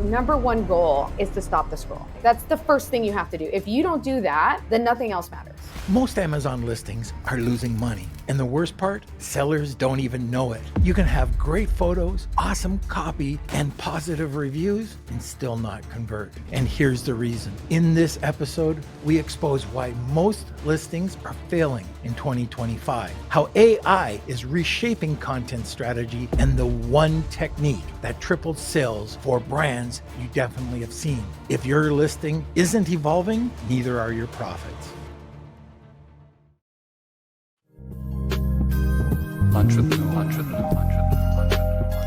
number one goal is to stop the scroll. That's the first thing you have to do. If you don't do that, then nothing else matters. Most Amazon listings are losing money. And the worst part, sellers don't even know it. You can have great photos, awesome copy, and positive reviews and still not convert. And here's the reason. In this episode, we expose why most listings are failing in 2025, how AI is reshaping content strategy, and the one technique that tripled sales for brands you definitely have seen. If your listing isn't evolving, neither are your profits.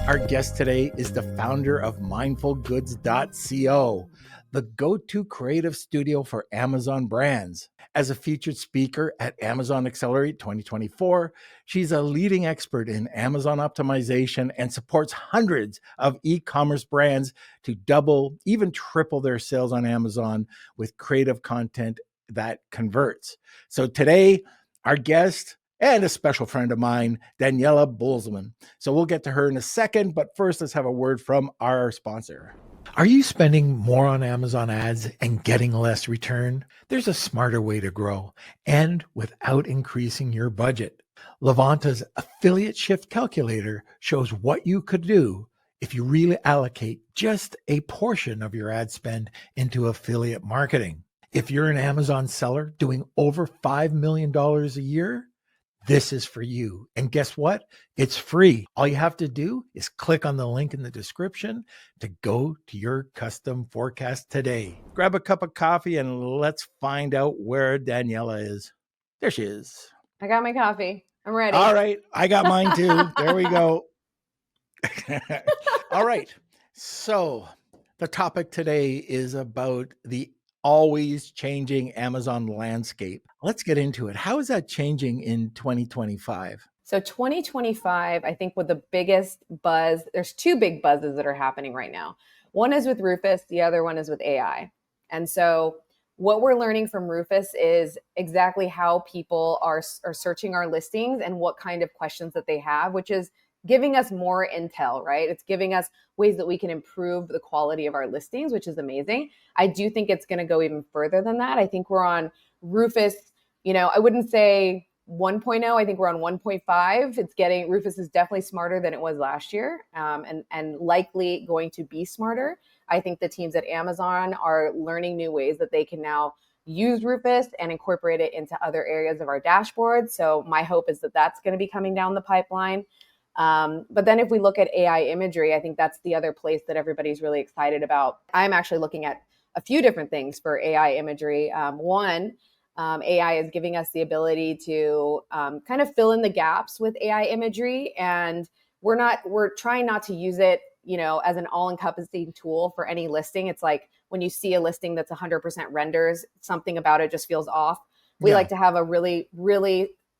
Our guest today is the founder of mindfulgoods.co, the go-to creative studio for Amazon brands. As a featured speaker at Amazon Accelerate 2024, she's a leading expert in Amazon optimization and supports hundreds of e-commerce brands to double, even triple their sales on Amazon with creative content that converts. So today, our guest and a special friend of mine, Daniela Bolzman. So we'll get to her in a second, but first let's have a word from our sponsor. Are you spending more on Amazon ads and getting less return? There's a smarter way to grow and without increasing your budget. Levanta's Affiliate Shift Calculator shows what you could do if you really allocate just a portion of your ad spend into affiliate marketing. If you're an Amazon seller doing over $5 million a year, this is for you. And guess what? It's free. All you have to do is click on the link in the description to go to your custom forecast today. Grab a cup of coffee and let's find out where Daniela is. There she is. I got my coffee. I'm ready. All right. I got mine too. There we go. All right. So the topic today is about the always changing Amazon landscape. Let's get into it. How is that changing in 2025? So 2025, I think with the biggest buzz, there's two big buzzes that are happening right now. One is with Rufus, the other one is with AI. And so what we're learning from Rufus is exactly how people are searching our listings and what kind of questions that they have, which is giving us more intel, right? It's giving us ways that we can improve the quality of our listings, which is amazing. I do think it's going to go even further than that. I think we're on Rufus, I wouldn't say 1.0. I think we're on 1.5. Rufus is definitely smarter than it was last year, and likely going to be smarter. I think the teams at Amazon are learning new ways that they can now use Rufus and incorporate it into other areas of our dashboard. So my hope is that that's going to be coming down the pipeline. But then if we look at AI imagery, I think that's the other place that everybody's really excited about. I'm actually looking at a few different things for AI imagery. One, AI is giving us the ability to kind of fill in the gaps with AI imagery. And we're trying not to use it, as an all-encompassing tool for any listing. It's like when you see a listing that's 100% renders, something about it just feels off. We like to have a really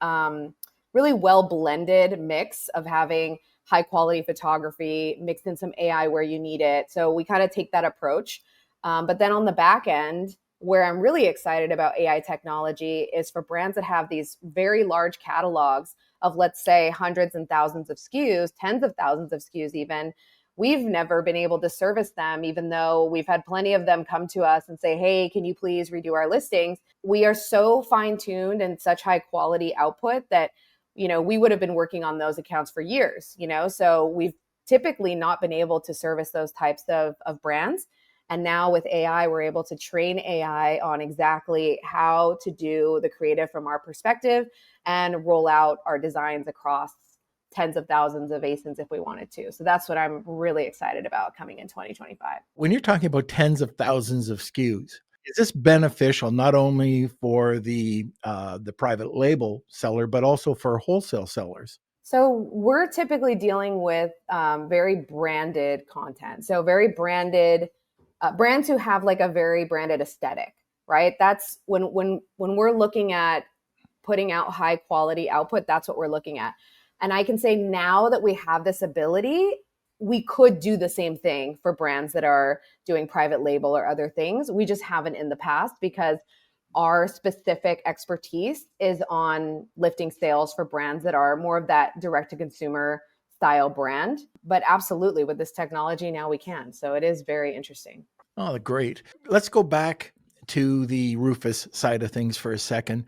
well blended mix of having high quality photography mixed in some AI where you need it. So we kind of take that approach. But then on the back end, where I'm really excited about AI technology is for brands that have these very large catalogs of, let's say, hundreds and thousands of SKUs, tens of thousands of SKUs even. We've never been able to service them, even though we've had plenty of them come to us and say, hey, can you please redo our listings? We are so fine-tuned and such high quality output that we would have been working on those accounts for years, so we've typically not been able to service those types of brands. And now with AI, we're able to train AI on exactly how to do the creative from our perspective and roll out our designs across tens of thousands of ASINs if we wanted to. So that's what I'm really excited about coming in 2025. When you're talking about tens of thousands of SKUs, is this beneficial not only for the private label seller, but also for wholesale sellers? So we're typically dealing with very branded content. So very branded brands who have like a very branded aesthetic, right? That's when we're looking at putting out high quality output, that's what we're looking at. And I can say now that we have this ability, we could do the same thing for brands that are doing private label or other things. We just haven't in the past because our specific expertise is on lifting sales for brands that are more of that direct to consumer style brand. But absolutely, with this technology now we can. So it is very interesting. Oh, great. Let's go back to the Rufus side of things for a second.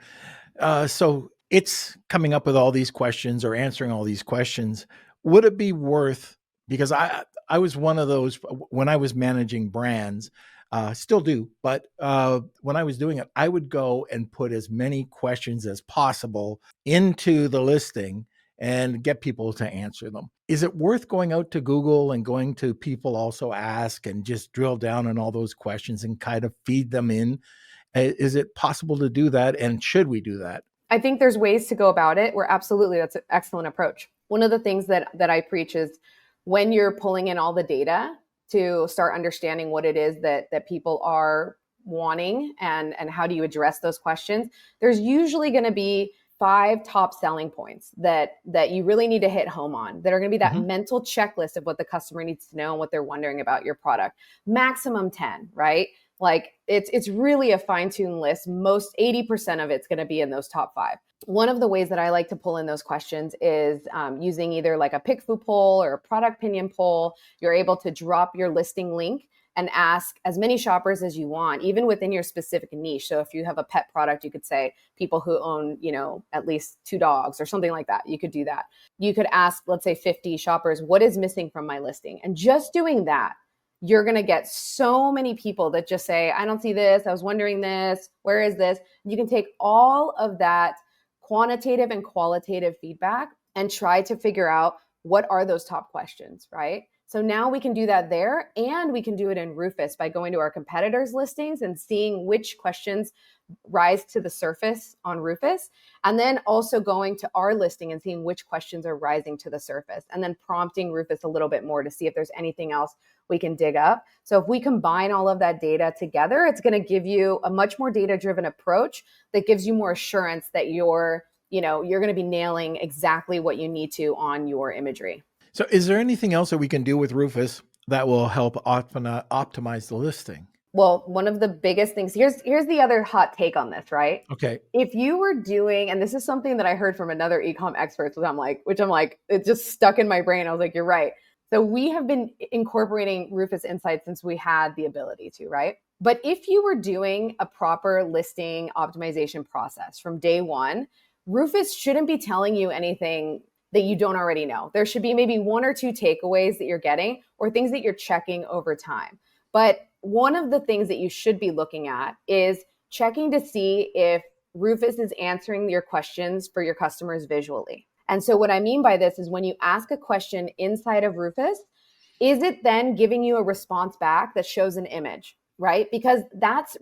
So it's coming up with all these questions or answering all these questions. Would it be worth, because I was one of those when I was managing brands, still do, but when I was doing it, I would go and put as many questions as possible into the listing and get people to answer them. Is it worth going out to Google and going to people also ask and just drill down on all those questions and kind of feed them in? Is it possible to do that? And should we do that? I think there's ways to go about it where absolutely that's an excellent approach. One of the things that I preach is when you're pulling in all the data to start understanding what it is that people are wanting and how do you address those questions, there's usually going to be 5 top selling points that you really need to hit home on, that are going to be that mental checklist of what the customer needs to know and what they're wondering about your product. Maximum 10, right? Like it's really a fine-tuned list. Most 80% of it's going to be in those top 5. One of the ways that I like to pull in those questions is using either like a PickFu poll or a ProductPinion poll. You're able to drop your listing link and ask as many shoppers as you want, even within your specific niche. So if you have a pet product, you could say people who own, at least 2 dogs or something like that. You could do that. You could ask, let's say 50 shoppers, what is missing from my listing? And just doing that, you're going to get so many people that just say, I don't see this. I was wondering this. Where is this? You can take all of that quantitative and qualitative feedback and try to figure out what are those top questions, right? So now we can do that there, and we can do it in Rufus by going to our competitors' listings and seeing which questions rise to the surface on Rufus, and then also going to our listing and seeing which questions are rising to the surface, and then prompting Rufus a little bit more to see if there's anything else we can dig up. So if we combine all of that data together, it's going to give you a much more data-driven approach that gives you more assurance that you're going to be nailing exactly what you need to on your imagery. So is there anything else that we can do with Rufus that will help optimize the listing? Well, one of the biggest things, here's the other hot take on this, right? Okay. If you were doing, and this is something that I heard from another e-com expert, which I'm like, it just stuck in my brain. I was like, you're right. So we have been incorporating Rufus Insights since we had the ability to, right? But if you were doing a proper listing optimization process from day one, Rufus shouldn't be telling you anything that you don't already know. There should be maybe 1 or 2 takeaways that you're getting or things that you're checking over time. But one of the things that you should be looking at is checking to see if Rufus is answering your questions for your customers visually. And so what I mean by this is when you ask a question inside of Rufus, is it then giving you a response back that shows an image, right? Because that's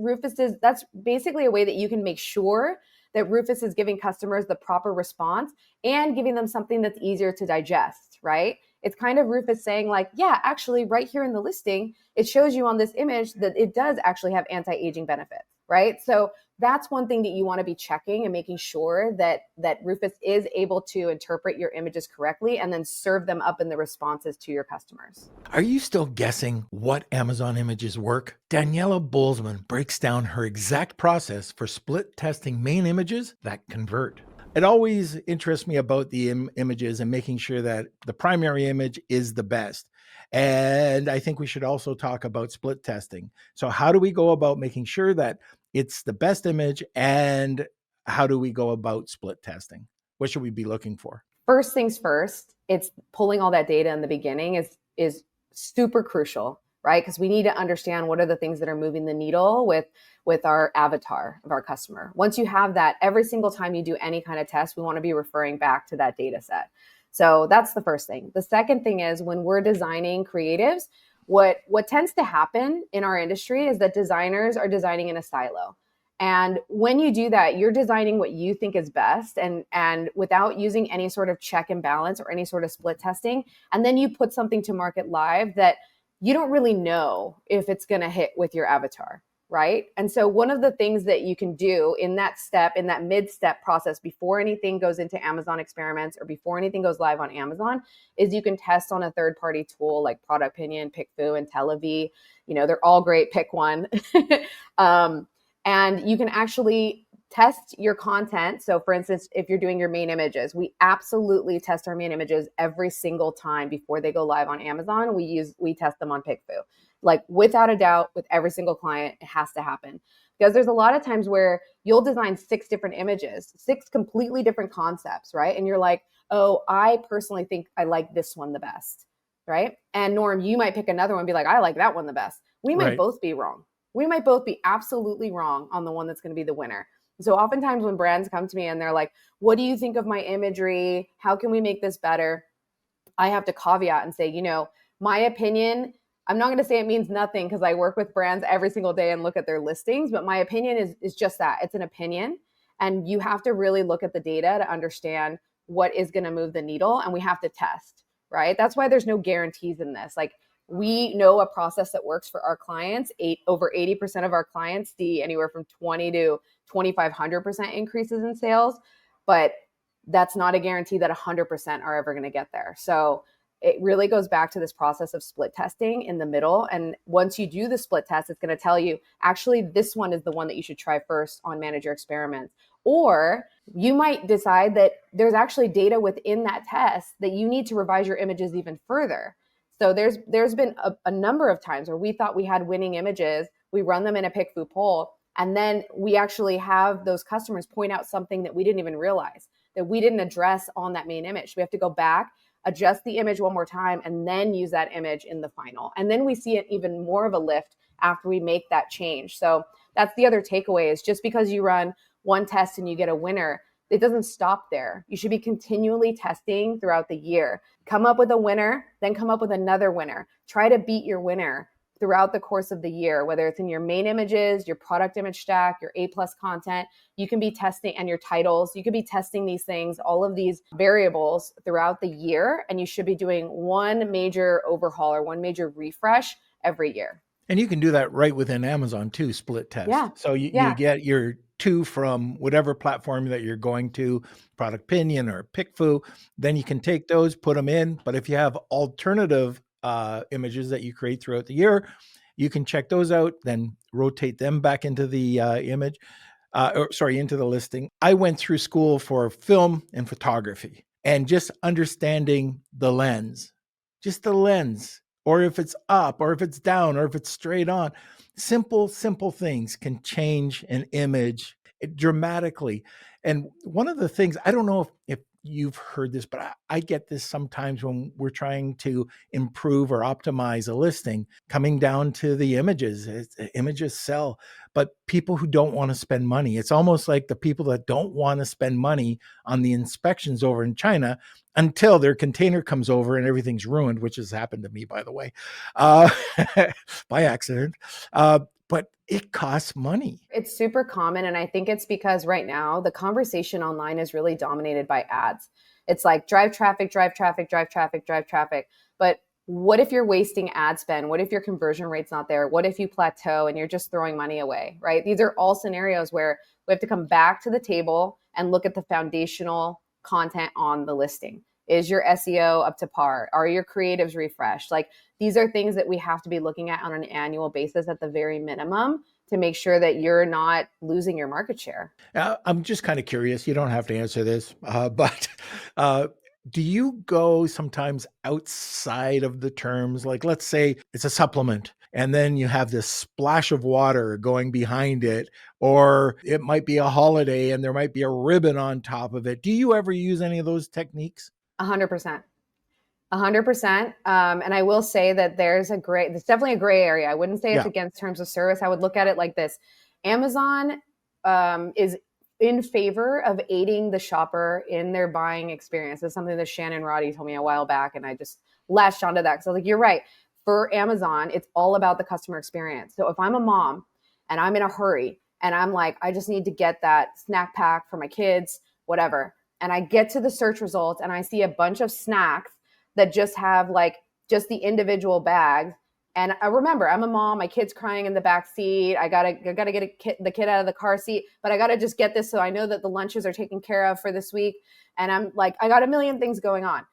basically a way that you can make sure that Rufus is giving customers the proper response and giving them something that's easier to digest, right? It's kind of Rufus saying like, yeah, actually right here in the listing, it shows you on this image that it does actually have anti-aging benefits, right? So that's one thing that you want to be checking and making sure that Rufus is able to interpret your images correctly and then serve them up in the responses to your customers. Are you still guessing what Amazon images work? Daniela Bolzman breaks down her exact process for split testing main images that convert. It always interests me about the images and making sure that the primary image is the best. And I think we should also talk about split testing. So how do we go about making sure that it's the best image, and how do we go about split testing? What should we be looking for? First things first, it's pulling all that data in the beginning is super crucial, right? Because we need to understand what are the things that are moving the needle with our avatar of our customer. Once you have that, every single time you do any kind of test, we want to be referring back to that data set. So that's the first thing. The second thing is when we're designing creatives, what tends to happen in our industry is that designers are designing in a silo. And when you do that, you're designing what you think is best and without using any sort of check and balance or any sort of split testing. And then you put something to market live that you don't really know if it's going to hit with your avatar, right? And so one of the things that you can do in that step, in that mid-step process before anything goes into Amazon experiments or before anything goes live on Amazon is you can test on a third-party tool like ProductPinion, PickFu, and Intellivi. They're all great. Pick one. And you can actually test your content. So for instance, if you're doing your main images, we absolutely test our main images every single time before they go live on Amazon. We test them on PickFu. Like without a doubt, with every single client, it has to happen. Because there's a lot of times where you'll design 6 different images, 6 completely different concepts, right? And you're like, oh, I personally think I like this one the best, right? And Norm, you might pick another one and be like, I like that one the best. We might both be wrong. We might both be absolutely wrong on the one that's going to be the winner. So oftentimes when brands come to me and they're like, what do you think of my imagery? How can we make this better? I have to caveat and say, you know, my opinion, I'm not going to say it means nothing because I work with brands every single day and look at their listings, but my opinion is just that. It's an opinion. And you have to really look at the data to understand what is going to move the needle. And we have to test, right? That's why there's no guarantees in this. Like we know a process that works for our clients. Over 80% of our clients see anywhere from 20 to 2,500% increases in sales, but that's not a guarantee that 100% are ever going to get there. So it really goes back to this process of split testing in the middle. And once you do the split test, it's going to tell you, actually, this one is the one that you should try first on manager experiments. Or you might decide that there's actually data within that test that you need to revise your images even further. So there's been a number of times where we thought we had winning images. We run them in a PickFu poll, and then we actually have those customers point out something that we didn't even realize, that we didn't address on that main image. We have to go back, adjust the image one more time, and then use that image in the final. And then we see it even more of a lift after we make that change. So that's the other takeaway, is just because you run one test and you get a winner, it doesn't stop there. You should be continually testing throughout the year. Come up with a winner, then come up with another winner. Try to beat your winner throughout the course of the year, whether it's in your main images, your product image stack, your A+ content. You can be testing, and your titles. You could be testing these things, all of these variables throughout the year, and you should be doing one major overhaul or one major refresh every year. And you can do that right within Amazon too, split test. Yeah. So you get your 2 from whatever platform that you're going to, ProductPinion or PickFu, then you can take those, put them in. But if you have alternative images that you create throughout the year, you can check those out, then rotate them back into the into the listing. I went through school for film and photography, and just understanding the lens, just the lens, or if it's up, or if it's down, or if it's straight on. Simple things can change an image dramatically. And one of the things, I don't know if you've heard this, but I get this sometimes when we're trying to improve or optimize a listing, coming down to the images. Images sell, but people who don't want to spend money, it's almost like the people that don't want to spend money on the inspections over in China until their container comes over and everything's ruined, which has happened to me, by the way, by accident. But it costs money. It's super common. And I think it's because right now the conversation online is really dominated by ads. It's like drive traffic, drive traffic, drive traffic, drive traffic. But what if you're wasting ad spend? What if your conversion rate's not there? What if you plateau and you're just throwing money away, right? These are all scenarios where we have to come back to the table and look at the foundational content on the listing. Is your SEO up to par? Are your creatives refreshed? Like, these are things that we have to be looking at on an annual basis at the very minimum to make sure that you're not losing your market share. I'm just kind of curious. You don't have to answer this, but do you go sometimes outside of the terms? Like, let's say it's a supplement, and then you have this splash of water going behind it, or it might be a holiday and there might be a ribbon on top of it. Do you ever use any of those techniques? 100%. 100%. And I will say that there's definitely a gray area. I wouldn't say it's against terms of service. I would look at it like this. Amazon is in favor of aiding the shopper in their buying experience. It's something that Shannon Roddy told me a while back, and I just latched onto that. So I was like, you're right. For Amazon, it's all about the customer experience. So if I'm a mom and I'm in a hurry and I'm like, I just need to get that snack pack for my kids, whatever, and I get to the search results and I see a bunch of snacks that just have like just the individual bags. And I remember, I'm a mom, my kid's crying in the back seat. I gotta get the kid out of the car seat, but I gotta just get this so I know that the lunches are taken care of for this week. And I'm like, I got a million things going on.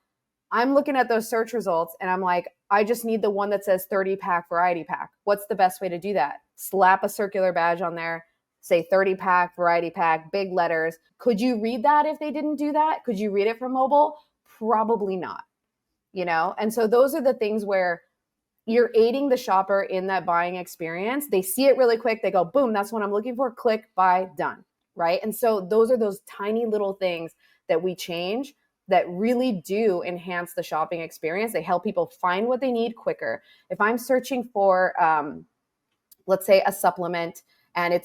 I'm looking at those search results and I'm like, I just need the one that says 30 pack variety pack. What's the best way to do that? Slap a circular badge on there, say 30 pack, variety pack, big letters. Could you read that if they didn't do that? Could you read it from mobile? Probably not, And so those are the things where you're aiding the shopper in that buying experience. They see it really quick. They go, boom, that's what I'm looking for. Click, buy, done. Right. And so those are those tiny little things that we change that really do enhance the shopping experience. They help people find what they need quicker. If I'm searching for, let's say, a supplement, and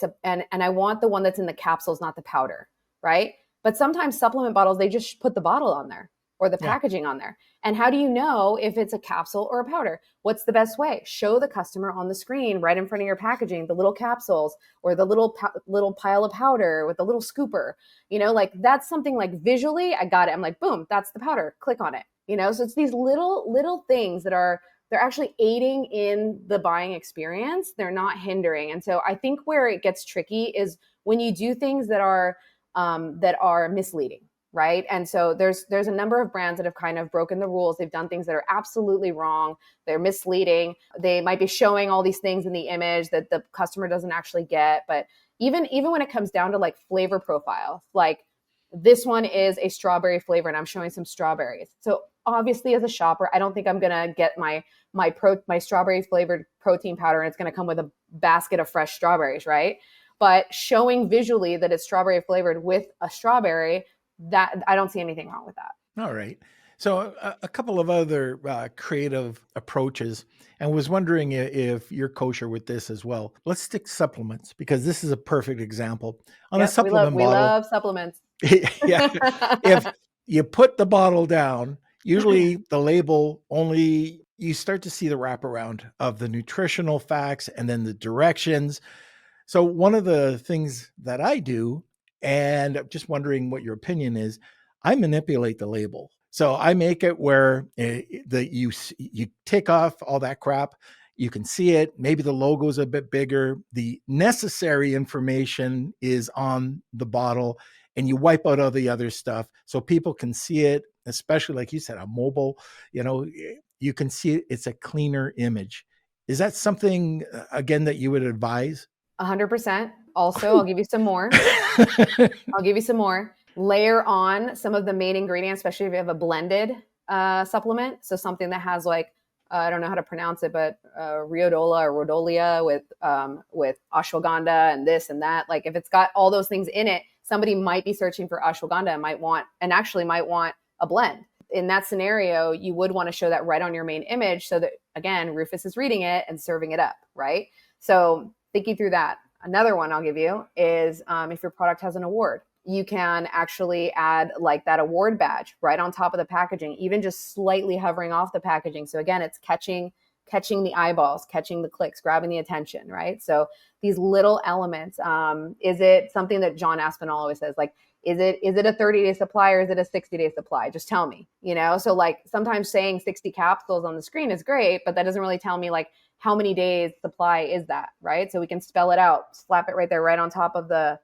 I want the one that's in the capsules, not the powder, right? But sometimes supplement bottles, they just put the bottle on there or the packaging on there. And how do you know if it's a capsule or a powder? What's the best way? Show the customer on the screen right in front of your packaging, the little capsules or the little pile of powder with the little scooper. Like that's something like visually, I got it. I'm like, boom, that's the powder. Click on it. So it's these little things that they're actually aiding in the buying experience. They're not hindering. And so I think where it gets tricky is when you do things that are misleading. Right. And so there's a number of brands that have kind of broken the rules. They've done things that are absolutely wrong. They're misleading. They might be showing all these things in the image that the customer doesn't actually get. But even when it comes down to like flavor profiles, like this one is a strawberry flavor and I'm showing some strawberries. So obviously as a shopper, I don't think I'm going to get my strawberry flavored protein powder and it's going to come with a basket of fresh strawberries. Right. But showing visually that it's strawberry flavored with a strawberry, that I don't see anything wrong with that. All right. So a couple of other creative approaches, and was wondering if you're kosher with this as well. Let's stick supplements because this is a perfect example. On a supplement we bottle, love supplements. Yeah. If you put the bottle down, usually the label only, you start to see the wraparound of the nutritional facts and then the directions. So one of the things that I do, and I'm just wondering what your opinion is, I manipulate the label. So I make it where you take off all that crap. You can see it. Maybe the logo is a bit bigger. The necessary information is on the bottle, and you wipe out all the other stuff so people can see it, especially like you said, a mobile, you can see it. It's a cleaner image. Is that something, again, that you would advise? 100%. Also, I'll give you some more. Layer on some of the main ingredients, especially if you have a blended supplement. So something that has like, I don't know how to pronounce it, but riodola or rhodolia with ashwagandha and this and that. Like if it's got all those things in it, somebody might be searching for ashwagandha and might want a blend. In that scenario, you would want to show that right on your main image so that, again, Rufus is reading it and serving it up, right? So thinking through that. Another one I'll give you is if your product has an award, you can actually add like that award badge right on top of the packaging, even just slightly hovering off the packaging. So again, it's catching the eyeballs, catching the clicks, grabbing the attention, right? So these little elements, is it something that John Aspinall always says, like, is it a 30-day supply or is it a 60-day supply? Just tell me, So like sometimes saying 60 capsules on the screen is great, but that doesn't really tell me like how many days supply is that, right? So we can spell it out, slap it right there, right on top of the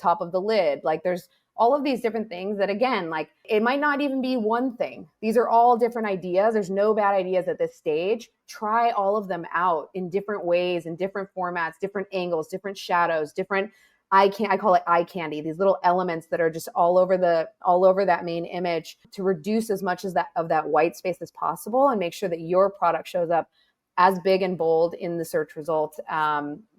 top of the lid. Like there's all of these different things that, again, like it might not even be one thing. These are all different ideas. There's no bad ideas at this stage. Try all of them out in different ways, in different formats, different angles, different shadows, different I call it eye candy, these little elements that are just all over that main image to reduce as much of that white space as possible and make sure that your product shows up as big and bold in the search results,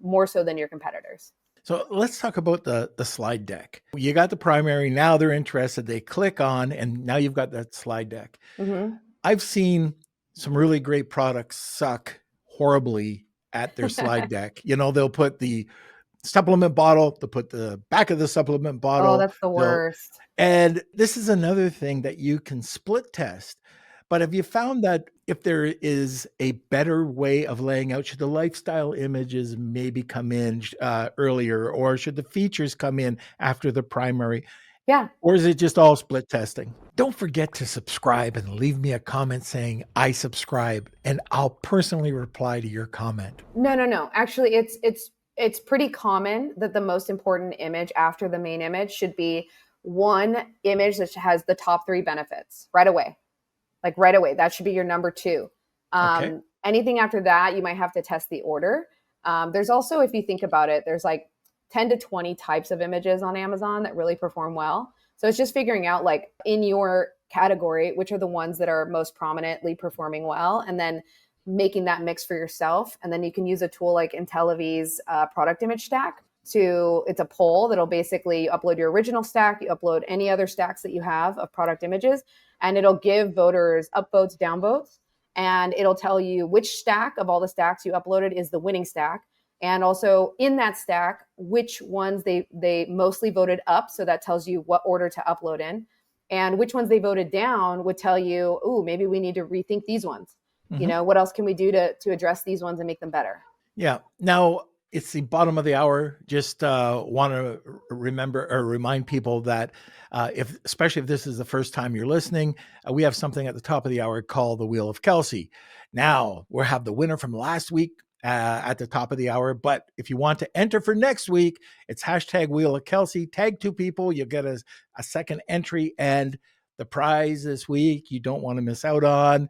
more so than your competitors. So let's talk about the slide deck. You got the primary, now they're interested, they click on, and now you've got that slide deck. Mm-hmm. I've seen some really great products suck horribly at their slide deck. They'll put the supplement bottle, they'll put the back of the supplement bottle. Oh, that's the worst. And this is another thing that you can split test. But have you found that if there is a better way of laying out, should the lifestyle images maybe come in earlier, or should the features come in after the primary? Yeah. Or is it just all split testing? Don't forget to subscribe and leave me a comment saying I subscribe, and I'll personally reply to your comment. No. Actually, it's pretty common that the most important image after the main image should be one image that has the top 3 benefits right away. Like right away, that should be your number 2. Okay. Anything after that, you might have to test the order. There's also, if you think about it, there's like 10 to 20 types of images on Amazon that really perform well. So it's just figuring out, like, in your category, which are the ones that are most prominently performing well, and then making that mix for yourself. And then you can use a tool like Intellivi's product image stack. It's a poll that'll basically upload your original stack, you upload any other stacks that you have of product images, and it'll give voters upvotes, downvotes, and it'll tell you which stack of all the stacks you uploaded is the winning stack. And also in that stack, which ones they mostly voted up. So that tells you what order to upload in. And which ones they voted down would tell you, oh, maybe we need to rethink these ones. Mm-hmm. What else can we do to address these ones and make them better? Yeah. Now, it's the bottom of the hour. Just want to remember or remind people that especially if this is the first time you're listening, we have something at the top of the hour called the Wheel of Kelsey. Now, we'll have the winner from last week at the top of the hour. But if you want to enter for next week, it's hashtag Wheel of Kelsey. Tag 2 people. You'll get a second entry. And the prize this week you don't want to miss out on.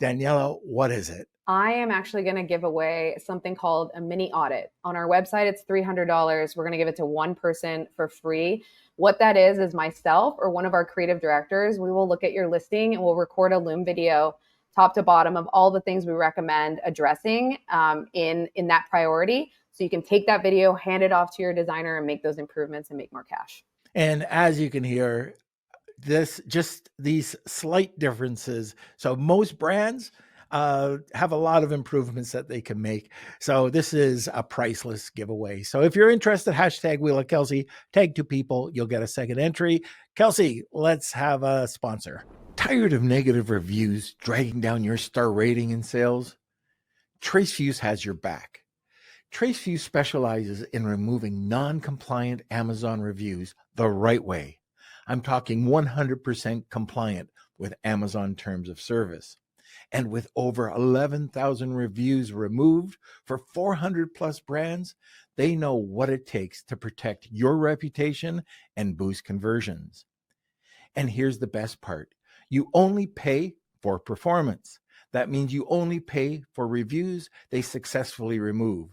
Daniela, what is it? I am actually going to give away something called a mini audit. On our website, it's $300. We're going to give it to one person for free. What that is myself or one of our creative directors. We will look at your listing and we'll record a Loom video top to bottom of all the things we recommend addressing in that priority. So you can take that video, hand it off to your designer, and make those improvements and make more cash. And as you can hear, these slight differences. So most brands have a lot of improvements that they can make. So this is a priceless giveaway. So if you're interested, hashtag Wheel of Kelsey, tag 2 people, you'll get a second entry. Kelsey, let's have a sponsor. Tired of negative reviews dragging down your star rating and sales? TraceFuse has your back. TraceFuse specializes in removing non-compliant Amazon reviews the right way. I'm talking 100% compliant with Amazon terms of service. And with over 11,000 reviews removed for 400 plus brands, they know what it takes to protect your reputation and boost conversions. And here's the best part. You only pay for performance. That means you only pay for reviews they successfully remove.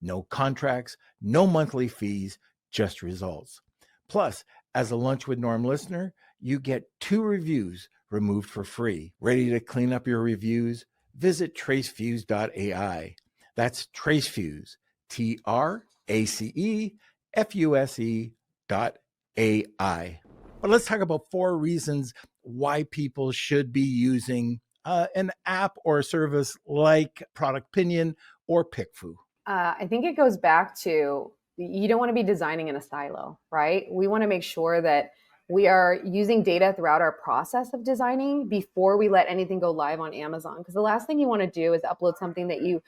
No contracts, no monthly fees, just results. Plus, as a Lunch with Norm listener, you get 2 reviews removed for free. Ready to clean up your reviews? Visit tracefuse.ai. That's Tracefuse, TRACEFUSE.ai. But let's talk about 4 reasons why people should be using an app or a service like ProductPinion or PickFu. I think it goes back to, you don't want to be designing in a silo, right? We want to make sure that we are using data throughout our process of designing before we let anything go live on Amazon. Because the last thing you want to do is upload something that you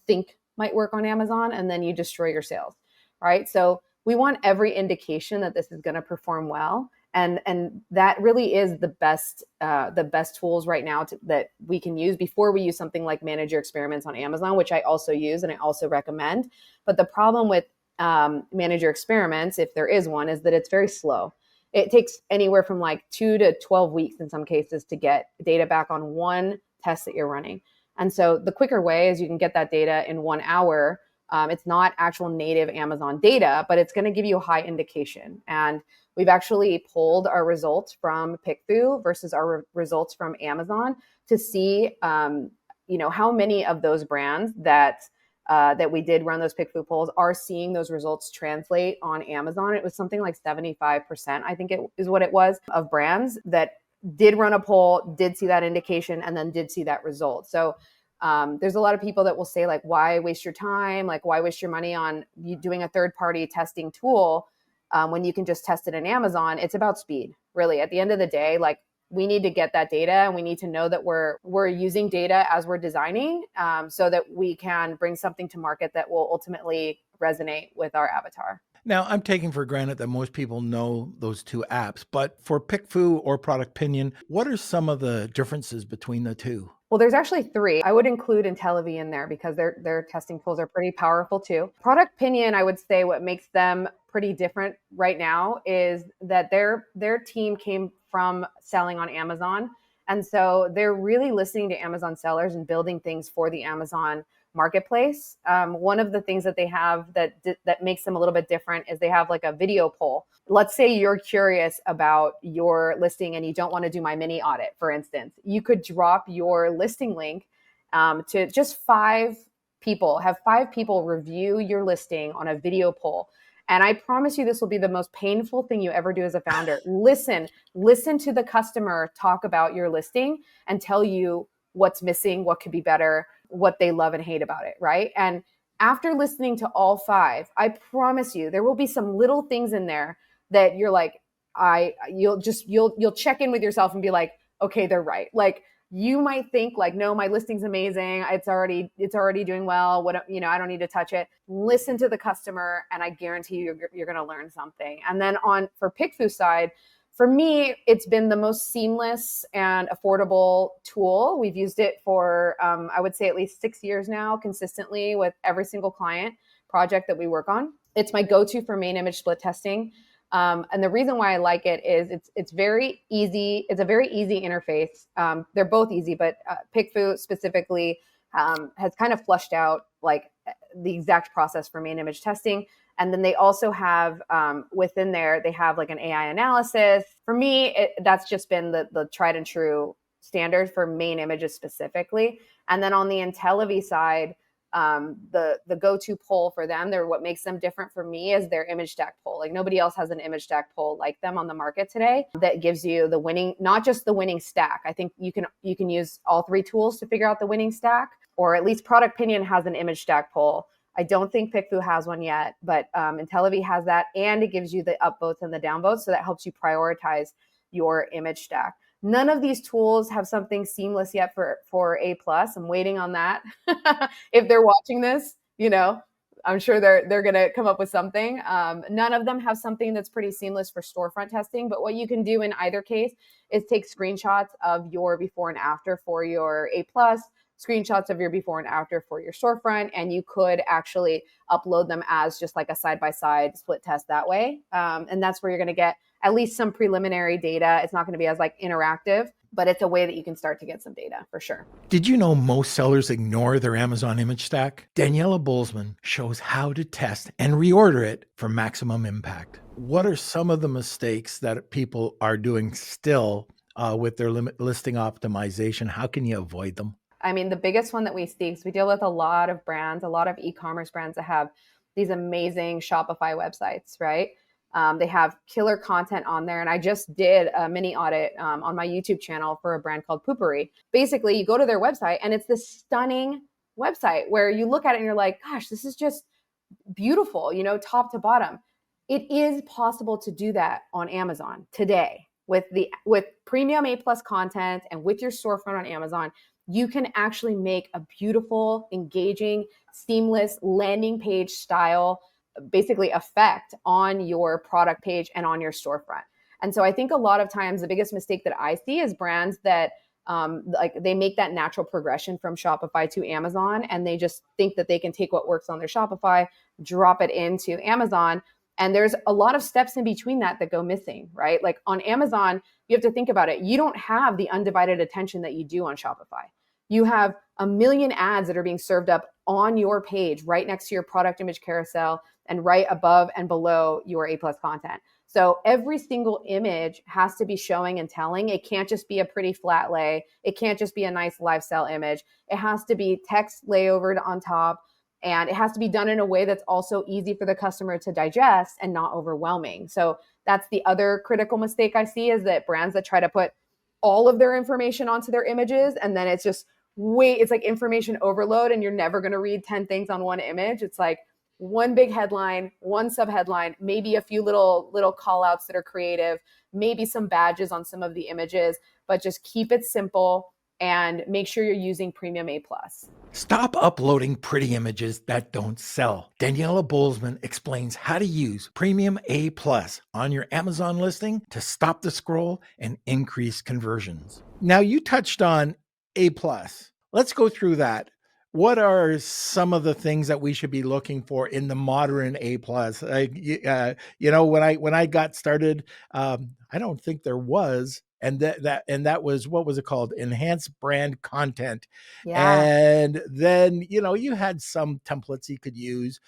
think might work on Amazon and then you destroy your sales, right? So we want every indication that this is going to perform well. And that really is the best tools right now that we can use before we use something like Manage Your Experiments on Amazon, which I also use and I also recommend. But the problem with Manage Your Experiments, if there is one, is that it's very slow. It takes anywhere from like 2 to 12 weeks in some cases to get data back on one test that you're running. And so the quicker way is you can get that data in 1 hour. It's not actual native Amazon data, but it's going to give you a high indication. And we've actually pulled our results from PickFu versus our results from Amazon to see, how many of those brands that we did run those PickFu polls are seeing those results translate on Amazon. It was something like 75%, I think it is what it was, of brands that did run a poll, did see that indication, and then did see that result. So there's a lot of people that will say, like, why waste your time? Like, why waste your money on you doing a third-party testing tool when you can just test it in Amazon? It's about speed, really. At the end of the day, like, we need to get that data and we need to know that we're using data as we're designing so that we can bring something to market that will ultimately resonate with our avatar. Now, I'm taking for granted that most people know those 2 apps, but for PickFu or ProductPinion, what are some of the differences between the 2? Well, there's actually 3. I would include Intellivi in there because their testing tools are pretty powerful too. ProductPinion, I would say what makes them pretty different right now is that their team came from selling on Amazon. And so they're really listening to Amazon sellers and building things for the Amazon marketplace. One of the things that they have that makes them a little bit different is they have like a video poll. Let's say you're curious about your listing and you don't want to do my mini audit, for instance. You could drop your listing link to just have 5 people review your listing on a video poll. And I promise you, this will be the most painful thing you ever do as a founder. Listen to the customer talk about your listing and tell you what's missing, what could be better, what they love and hate about it, right? And after listening to all 5, I promise you, there will be some little things in there that you're like, you'll check in with yourself and be like, okay, they're right. Like, you might think like, no, my listing's amazing. It's already doing well. I don't need to touch it. Listen to the customer, and I guarantee you're going to learn something. And then for PickFu side, for me, it's been the most seamless and affordable tool. We've used it for, I would say, at least 6 years now, consistently with every single client project that we work on. It's my go-to for main image split testing. And the reason why I like it is it's very easy. It's a very easy interface. They're both easy, but PickFu specifically has kind of flushed out like the exact process for main image testing. And then they also have within there, they have like an AI analysis. For me, that's just been the tried and true standard for main images specifically. And then on the Intellivi side, the go-to poll for them, what makes them different for me is their image stack poll. Like, nobody else has an image stack poll like them on the market today that gives you the winning, not just the winning stack. I think you can use all 3 tools to figure out the winning stack, or at least ProductPinion has an image stack poll. I don't think PickFu has one yet, but Intellivi has that, and it gives you the upvotes and the downvotes, so that helps you prioritize your image stack. None of these tools have something seamless yet for A+. I'm waiting on that. If they're watching this, I'm sure they're going to come up with something. None of them have something that's pretty seamless for storefront testing. But what you can do in either case is take screenshots of your before and after for your A+, screenshots of your before and after for your storefront, and you could actually upload them as just like a side-by-side split test that way. And that's where you're going to get at least some preliminary data. It's not going to be as like interactive, but it's a way that you can start to get some data for sure. Did you know most sellers ignore their Amazon image stack? Daniela Bolzman shows how to test and reorder it for maximum impact. What are some of the mistakes that people are doing still with their listing optimization? How can you avoid them? I mean, the biggest one that we see, because we deal with a lot of brands, a lot of e-commerce brands that have these amazing Shopify websites, right? They have killer content on there. And I just did a mini audit on my YouTube channel for a brand called Poopery. Basically, you go to their website and it's this stunning website where you look at it and you're like, gosh, this is just beautiful, top to bottom. It is possible to do that on Amazon today with premium A+ content and with your storefront on Amazon. You can actually make a beautiful, engaging, seamless landing page style, basically effect on your product page and on your storefront. And so I think a lot of times the biggest mistake that I see is brands that they make that natural progression from Shopify to Amazon, and they just think that they can take what works on their Shopify, drop it into Amazon. And there's a lot of steps in between that go missing, right? Like on Amazon, you have to think about it. You don't have the undivided attention that you do on Shopify. You have a million ads that are being served up on your page right next to your product image carousel and right above and below your A+ content. So every single image has to be showing and telling. It can't just be a pretty flat lay. It can't just be a nice lifestyle image. It has to be text layovered on top, and it has to be done in a way that's also easy for the customer to digest and not overwhelming. So that's the other critical mistake I see, is that brands that try to put all of their information onto their images, and then it's just it's like information overload, and you're never going to read 10 things on one image. It's like one big headline, one subheadline, maybe a few little call outs that are creative, maybe some badges on some of the images, but just keep it simple and make sure you're using premium A+. Stop uploading pretty images that don't sell. Daniela Bolzman explains how to use premium A+ on your Amazon listing to stop the scroll and increase conversions. Now, you touched on A+. Let's go through that. What are some of the things that we should be looking for in the modern A+? When I got started, I don't think there was And that was, what was it called? Enhanced brand content. Yeah. And then, you had some templates you could use.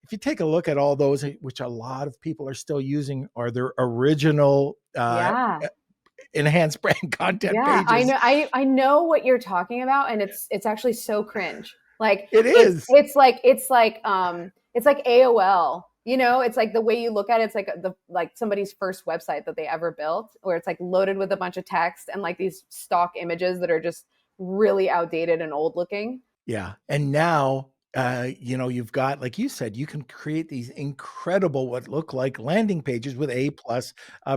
If you take a look at all those, which a lot of people are still using, are their original Yeah. enhanced brand content Yeah, I pages. know. I know what you're talking about, and it's actually so cringe. Like It is. it's like AOL. It's like the way you look at it, it's like somebody's first website that they ever built, where it's like loaded with a bunch of text and like these stock images that are just really outdated and old looking. Yeah. And now, you've got, like you said, you can create these incredible, what look like landing pages with A plus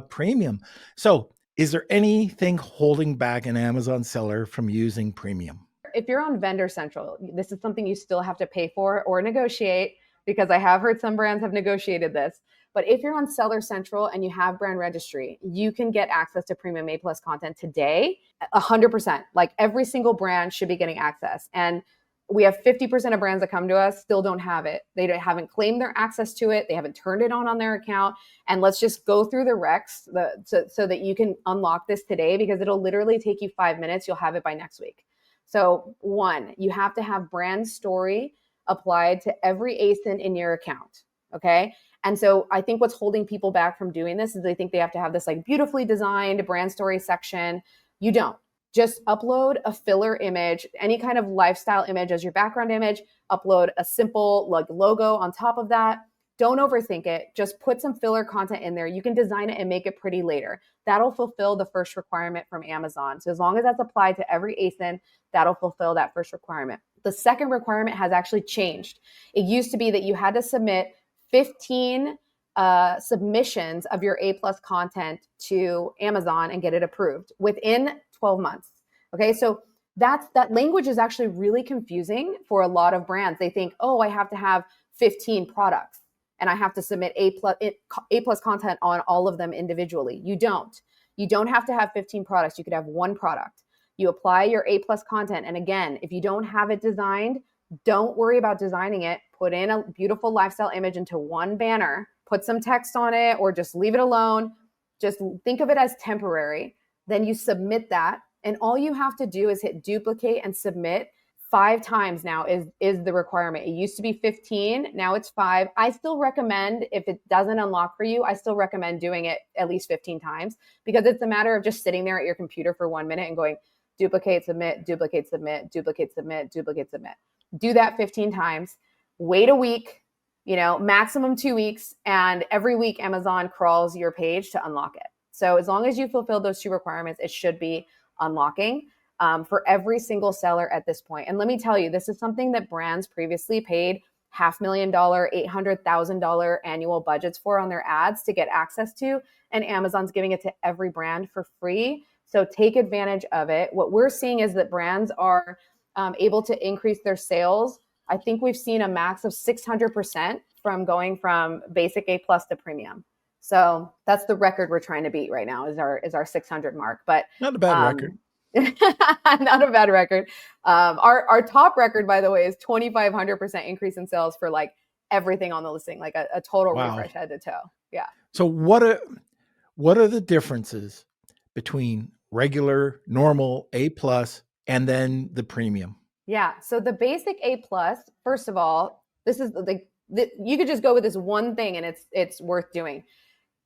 premium. So is there anything holding back an Amazon seller from using premium? If you're on Vendor Central, this is something you still have to pay for or negotiate, because I have heard some brands have negotiated this. But if you're on Seller Central and you have brand registry, you can get access to premium A plus content today, 100%. Like every single brand should be getting access. And we have 50% of brands that come to us still don't have it. They haven't claimed their access to it. They haven't turned it on their account. And let's just go through the recs so that you can unlock this today, because it'll literally take you 5 minutes. You'll have it by next week. So 1, you have to have brand story applied to every ASIN in your account. Okay. And so I think what's holding people back from doing this is they think they have to have this like beautifully designed brand story section. You don't. Just upload a filler image, any kind of lifestyle image as your background image, upload a simple like logo on top of that. Don't overthink it. Just put some filler content in there. You can design it and make it pretty later. That'll fulfill the first requirement from Amazon. So as long as that's applied to every ASIN, that'll fulfill that first requirement. The second requirement has actually changed. It used to be that you had to submit 15 submissions of your A plus content to Amazon and get it approved within 12 months. Okay, so that language is actually really confusing for a lot of brands. They think, oh, I have to have 15 products and I have to submit A plus content on all of them individually. You don't. You don't have to have 15 products. You could have one product. You apply your A plus content. And again, if you don't have it designed, don't worry about designing it. Put in a beautiful lifestyle image into one banner, put some text on it, or just leave it alone. Just think of it as temporary. Then you submit that. And all you have to do is hit duplicate and submit 5 times now is the requirement. It used to be 15, now it's 5. I still recommend, if it doesn't unlock for you, I still recommend doing it at least 15 times, because it's a matter of just sitting there at your computer for 1 minute and going duplicate, submit, duplicate, submit, duplicate, submit, duplicate, submit. Do that 15 times. Wait a week, maximum 2 weeks, and every week Amazon crawls your page to unlock it. So as long as you fulfill those 2 requirements, it should be unlocking for every single seller at this point. And let me tell you, this is something that brands previously paid $500,000, $800,000 annual budgets for on their ads to get access to, and Amazon's giving it to every brand for free. So take advantage of it. What we're seeing is that brands are able to increase their sales. I think we've seen a max of 600% from going from basic A plus to premium. So that's the record we're trying to beat right now, is our 600 mark. But not a bad record. Not a bad record. Our top record, by the way, is 2,500% increase in sales for like everything on the listing, like a total refresh head to toe. Yeah. So what are the differences between regular, normal A plus and then the premium? Yeah. So the basic A plus, first of all, this is you could just go with this one thing and it's worth doing.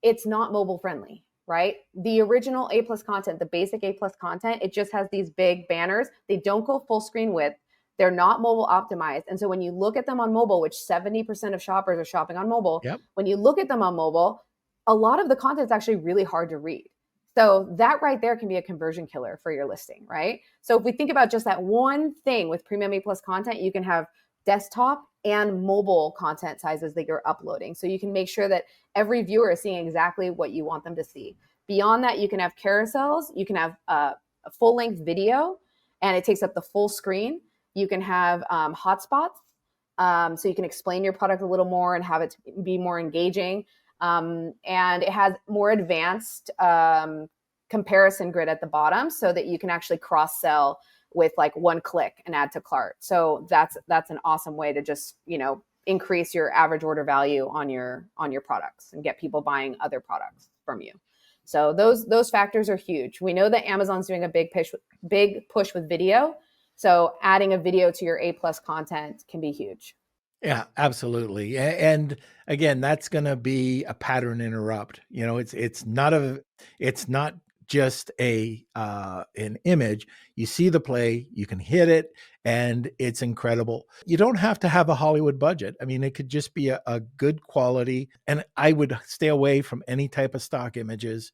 It's not mobile friendly, right? The original A plus content, the basic A plus content, it just has these big banners. They don't go full screen width. They're not mobile optimized. And so when you look at them on mobile, which 70% of shoppers are shopping on mobile, yep. When you look at them on mobile, a lot of the content is actually really hard to read. So that right there can be a conversion killer for your listing, right? So if we think about just that one thing with premium A plus content, you can have desktop and mobile content sizes that you're uploading. So you can make sure that every viewer is seeing exactly what you want them to see. Beyond that, you can have carousels, you can have a full-length video, and it takes up the full screen. You can have hotspots, so you can explain your product a little more and have it be more engaging. And it has more advanced comparison grid at the bottom, so that you can actually cross-sell with like one click and add to cart. So that's an awesome way to just, increase your average order value on your products and get people buying other products from you. So those factors are huge. We know that Amazon's doing a big push with video. So adding a video to your A plus content can be huge. Yeah, absolutely. And again, that's going to be a pattern interrupt. You know, it's not just an image. You see the play, you can hit it, and it's incredible. You don't have to have a Hollywood budget. I mean, it could just be a good quality. And I would stay away from any type of stock images.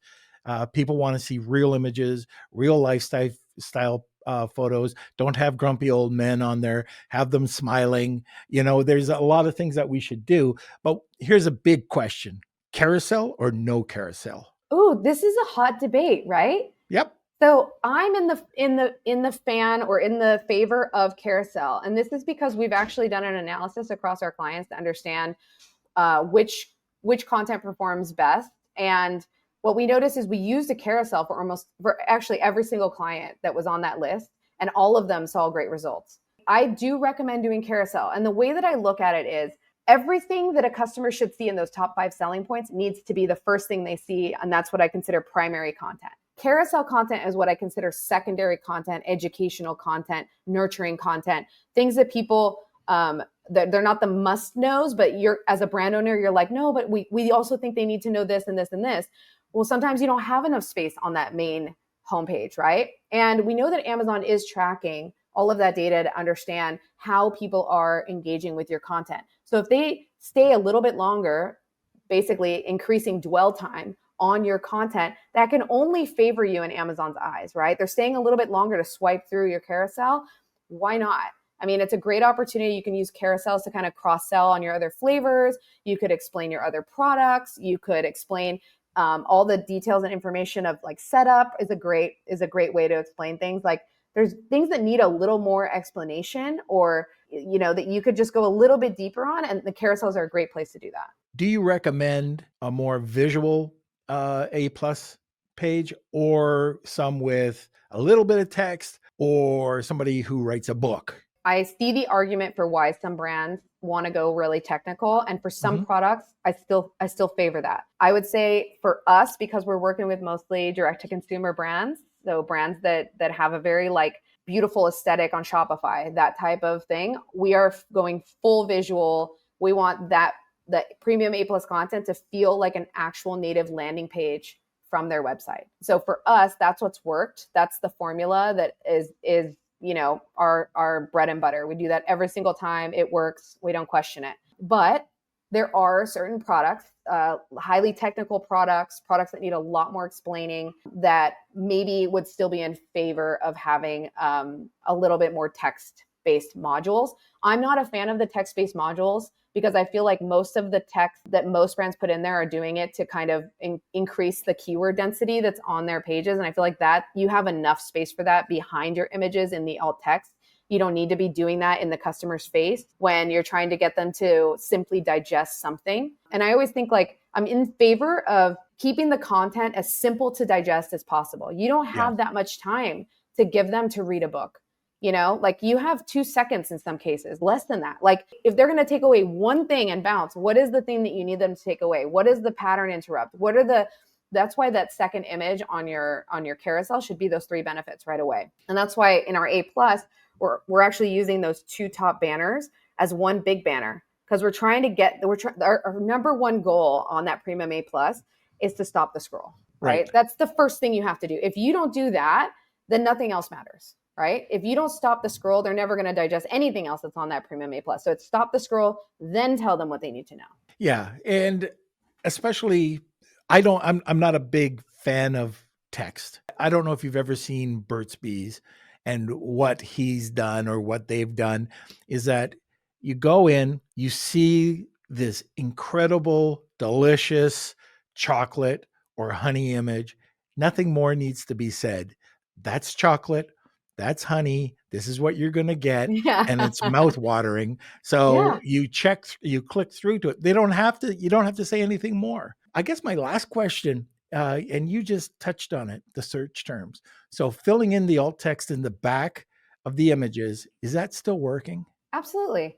People want to see real images, real lifestyle photos. Don't have grumpy old men on there. Have them smiling. You know, there's a lot of things that we should do. But here's a big question: carousel or no carousel? Ooh, this is a hot debate, right? Yep. So I'm in the fan or in the favor of carousel, and this is because we've actually done an analysis across our clients to understand which content performs best. And what we noticed is we used a carousel for actually every single client that was on that list, and all of them saw great results. I do recommend doing carousel, and the way that I look at it is everything that a customer should see in those top 5 selling points needs to be the first thing they see, and that's what I consider primary content. Carousel content is what I consider secondary content, educational content, nurturing content, things that people they're not the must knows, but you're, as a brand owner, you're like, no, but we also think they need to know this and this and this. Well, sometimes you don't have enough space on that main homepage, right? And we know that Amazon is tracking all of that data to understand how people are engaging with your content. So if they stay a little bit longer, basically increasing dwell time on your content, that can only favor you in Amazon's eyes, right? They're staying a little bit longer to swipe through your carousel. Why not? I mean, it's a great opportunity. You can use carousels to kind of cross-sell on your other flavors. You could explain your other products. You could explain all the details and information of like setup is a great way to explain things. Like there's things that need a little more explanation, or that you could just go a little bit deeper on, and the carousels are a great place to do that. Do you recommend a more visual A plus page, or some with a little bit of text, or somebody who writes a book? I see the argument for why some brands want to go really technical, and for some products, I still favor that. I would say for us, because we're working with mostly direct to consumer brands, so brands that have a very like beautiful aesthetic on Shopify, that type of thing, we are going full visual. We want that premium A plus content to feel like an actual native landing page from their website. So for us, that's what's worked. That's the formula that is our bread and butter. We do that every single time. It works. We don't question it. But there are certain products, highly technical products that need a lot more explaining, that maybe would still be in favor of having a little bit more text-based modules. I'm not a fan of the text-based modules because I feel like most of the text that most brands put in there are doing it to kind of increase the keyword density that's on their pages. And I feel like that you have enough space for that behind your images in the alt text. You don't need to be doing that in the customer's face when you're trying to get them to simply digest something. And I always think like I'm in favor of keeping the content as simple to digest as possible. You don't have that much time to give them to read a book. Like you have 2 seconds in some cases, less than that. Like if they're going to take away one thing and bounce, what is the thing that you need them to take away? What is the pattern interrupt? That's why that second image on your carousel should be those 3 benefits right away. And that's why in our A plus, we're actually using those 2 top banners as one big banner, because we're trying to get our number one goal on that premium A plus is to stop the scroll, right? That's the first thing you have to do. If you don't do that, then nothing else matters. Right? If you don't stop the scroll, they're never going to digest anything else that's on that premium A plus. So it's stop the scroll, then tell them what they need to know. Yeah. And especially, I'm not a big fan of text. I don't know if you've ever seen Burt's Bees, and what he's done or what they've done is that you go in, you see this incredible, delicious chocolate or honey image. Nothing more needs to be said. That's chocolate. That's honey. This is what you're going to get. Yeah. And it's mouth watering. So you click through to it. You don't have to say anything more. I guess my last question, and you just touched on it, the search terms. So filling in the alt text in the back of the images, is that still working? Absolutely.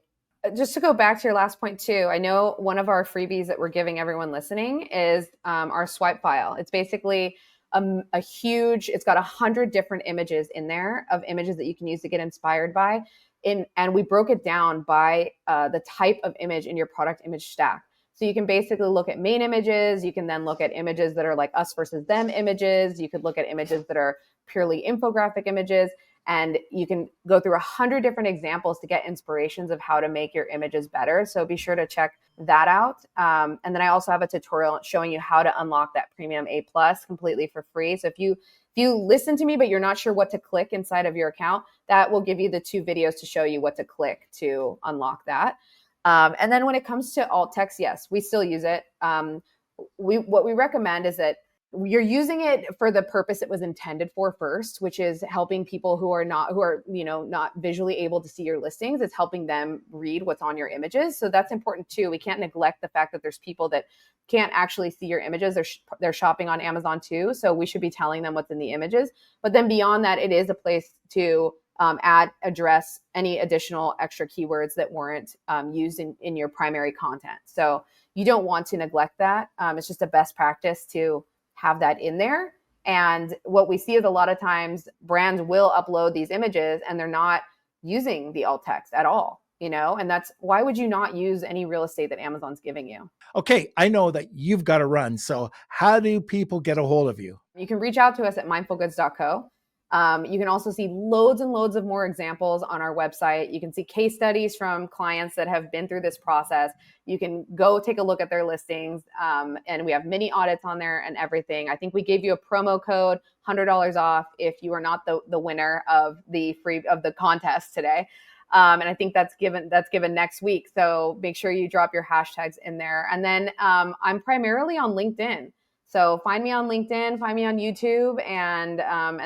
just to go back to your last point too, I know one of our freebies that we're giving everyone listening is our swipe file. It's basically a huge, it's got 100 different images in there of images that you can use to get inspired by. And we broke it down by the type of image in your product image stack. So you can basically look at main images. You can then look at images that are like us versus them images. You could look at images that are purely infographic images. And you can go through 100 different examples to get inspirations of how to make your images better. So be sure to check that out. And then I also have a tutorial showing you how to unlock that premium A+ completely for free. So if you listen to me, but you're not sure what to click inside of your account, that will give you the 2 videos to show you what to click to unlock that. And then when it comes to alt text, yes, we still use it. What we recommend is that you're using it for the purpose it was intended for first, which is helping people who are not visually able to see your listings. It's helping them read what's on your images. So that's important too. We can't neglect the fact that there's people that can't actually see your images. They're shopping on Amazon too. So we should be telling them what's in the images. But then beyond that, it is a place to address any additional extra keywords that weren't used in your primary content. So you don't want to neglect that. It's just a best practice to have that in there. And what we see is a lot of times brands will upload these images and they're not using the alt text at all, and that's why would you not use any real estate that Amazon's giving you? Okay, I know that you've got to run. So how do people get a hold of you? You can reach out to us at mindfulgoods.co. You can also see loads and loads of more examples on our website. You can see case studies from clients that have been through this process. You can go take a look at their listings, and we have mini audits on there and everything. I think we gave you a promo code, $100 off if you are not the winner of the contest today. And I think that's given next week. So make sure you drop your hashtags in there. And then I'm primarily on LinkedIn. So find me on LinkedIn, find me on YouTube, and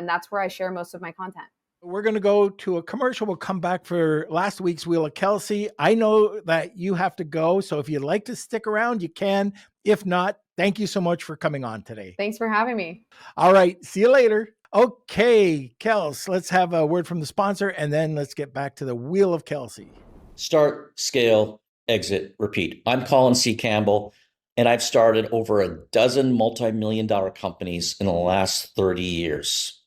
that's where I share most of my content. We're going to go to a commercial. We'll come back for last week's Wheel of Kelsey. I know that you have to go, so if you'd like to stick around, you can. If not, thank you so much for coming on today. Thanks for having me. All right, see you later. Okay, Kels, let's have a word from the sponsor, and then let's get back to the Wheel of Kelsey. Start, scale, exit, repeat. I'm Colin C. Campbell, and I've started over a dozen multi-million-dollar companies in the last 30 years.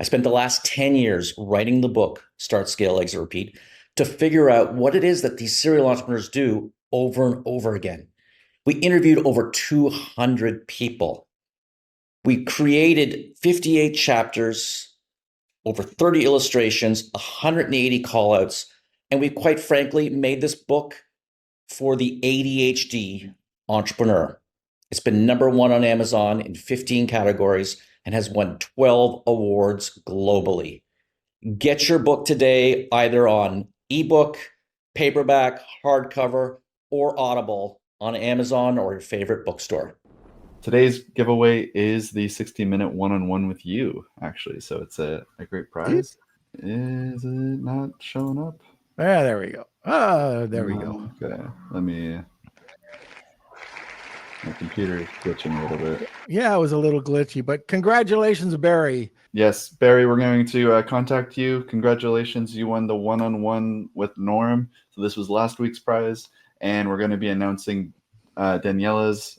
I spent the last 10 years writing the book, Start, Scale, Exit, Repeat, to figure out what it is that these serial entrepreneurs do over and over again. We interviewed over 200 people. We created 58 chapters, over 30 illustrations, 180 callouts, and we quite frankly made this book for the ADHD entrepreneur. It's been #1 on Amazon in 15 categories and has won 12 awards globally. Get your book today, either on ebook, paperback, hardcover, or Audible on Amazon or your favorite bookstore. Today's giveaway is the 60-minute one-on-one with you, actually. So it's a great prize. Is it not showing up? Yeah, there we go. There we go. Okay, my computer is glitching a little bit. Yeah, it was a little glitchy, but congratulations, Barry. Yes, Barry, we're going to contact you. Congratulations, you won the one-on-one with Norm. So this was last week's prize, and we're going to be announcing Daniela's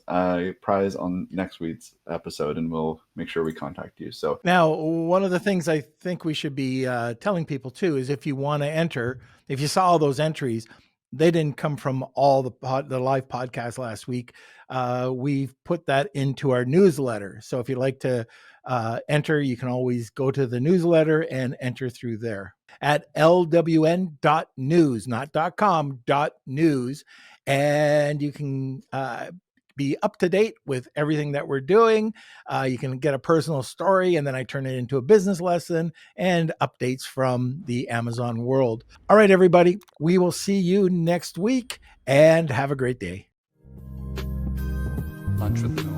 prize on next week's episode, and we'll make sure we contact you. So now, one of the things I think we should be telling people too is if you want to enter, if you saw all those entries, they didn't come from all the live podcasts last week. We've put that into our newsletter. So if you'd like to enter, you can always go to the newsletter and enter through there at lwn.news, not .com, .news. And you can be up to date with everything that we're doing. You can get a personal story, and then I turn it into a business lesson and updates from the Amazon world. All right, everybody, we will see you next week, and have a great day. Entrepreneur.